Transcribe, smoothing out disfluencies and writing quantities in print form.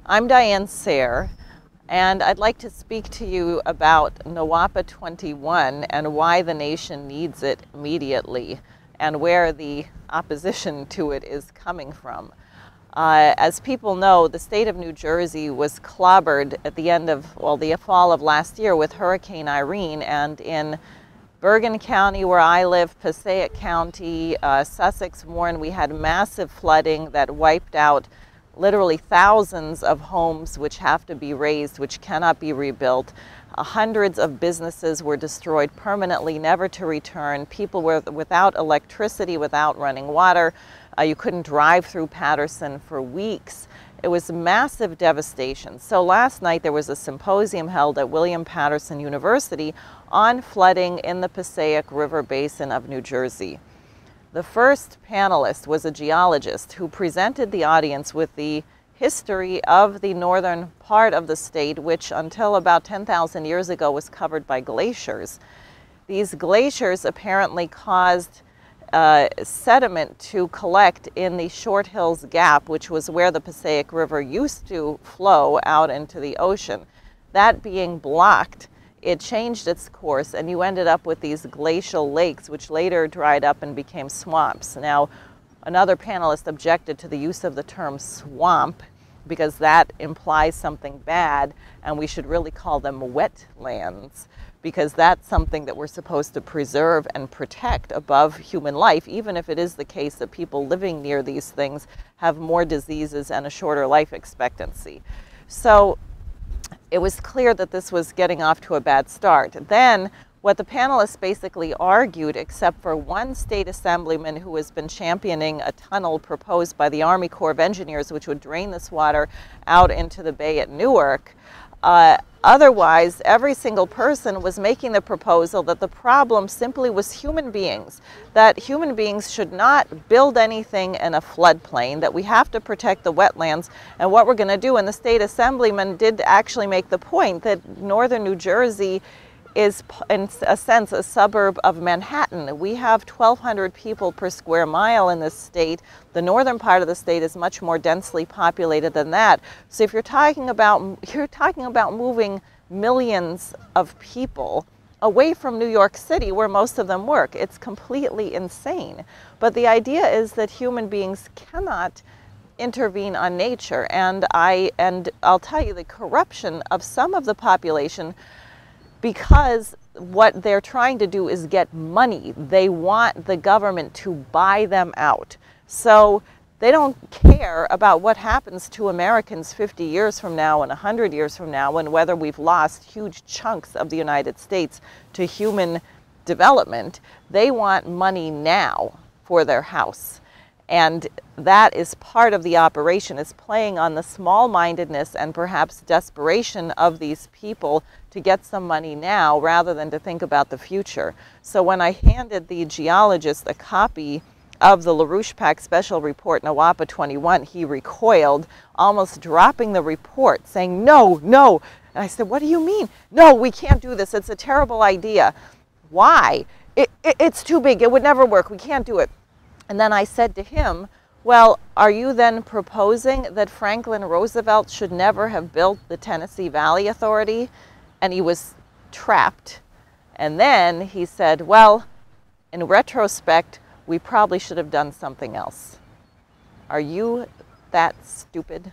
I'm Diane Sayre, and I'd like to speak to you about NAWAPA 21 and why the nation needs it immediately and where the opposition to it is coming from. As people know, the state of New Jersey was clobbered at the end of, the fall of last year with Hurricane Irene, and in Bergen County, where I live, Passaic County, Sussex, Warren, we had massive flooding that wiped out literally thousands of homes which have to be razed, which cannot be rebuilt. Hundreds of businesses were destroyed permanently, never to return. People were without electricity, without running water. You couldn't drive through Paterson for weeks. It was massive devastation. So last night there was a symposium held at William Paterson University on flooding in the Passaic River basin of New Jersey. The first panelist was a geologist who presented the audience with the history of the northern part of the state, which until about 10,000 years ago was covered by glaciers. These glaciers apparently caused sediment to collect in the Short Hills Gap, which was where the Passaic River used to flow out into the ocean. That being blocked, it changed its course, and you ended up with these glacial lakes, which later dried up and became swamps. Now, another panelist objected to the use of the term swamp because that implies something bad, and we should really call them wetlands, because that's something that we're supposed to preserve and protect above human life, even if it is the case that people living near these things have more diseases and a shorter life expectancy. So it was clear that this was getting off to a bad start. Then what the panelists basically argued, except for one state assemblyman who has been championing a tunnel proposed by the Army Corps of Engineers, which would drain this water out into the bay at Newark, otherwise, every single person was making the proposal that the problem simply was human beings, that human beings should not build anything in a floodplain, that we have to protect the wetlands, and what we're going to do. And the state assemblyman did actually make the point that northern New Jersey is, in a sense, a suburb of Manhattan. We have 1,200 people per square mile in this state. The northern part of the state is much more densely populated than that. So if you're talking about moving millions of people away from New York City, where most of them work, it's completely insane. But the idea is that human beings cannot intervene on nature, and I'll tell you, the corruption of some of the population, because what they're trying to do is get money. They want the government to buy them out. So they don't care about what happens to Americans 50 years from now and 100 years from now, and whether we've lost huge chunks of the United States to human development. They want money now for their house. And that is part of the operation, is playing on the small-mindedness and perhaps desperation of these people to get some money now rather than to think about the future. So when I handed the geologist a copy of the LaRouche PAC special report, NAWAPA 21, he recoiled, almost dropping the report, saying, "No, no." And I said, "What do you mean?" "No, we can't do this. It's a terrible idea." "Why?" It's too big. It would never work. We can't do it." And then I said to him, "Well, are you then proposing that Franklin Roosevelt should never have built the Tennessee Valley Authority?" And he was trapped. And then he said, "Well, in retrospect, we probably should have done something else." Are you that stupid?